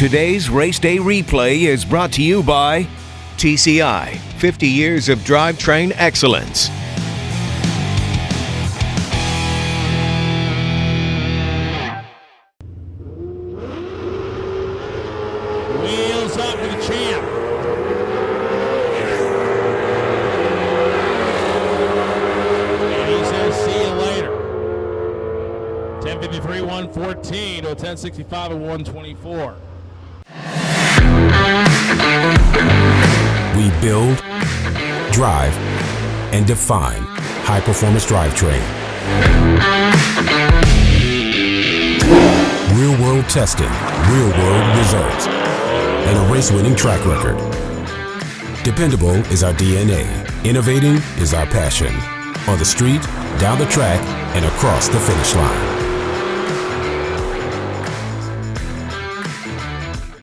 Today's Race Day Replay is brought to you by TCI, 50 years of drivetrain excellence. Wheels up for the champ. And he says, see you later. 10:53, 114 to 10:65 and 124. We build, drive, and define high-performance drivetrain. Real-world testing, real-world results, and a race-winning track record. Dependable is our DNA. Innovating is our passion. On the street, down the track, and across the finish line.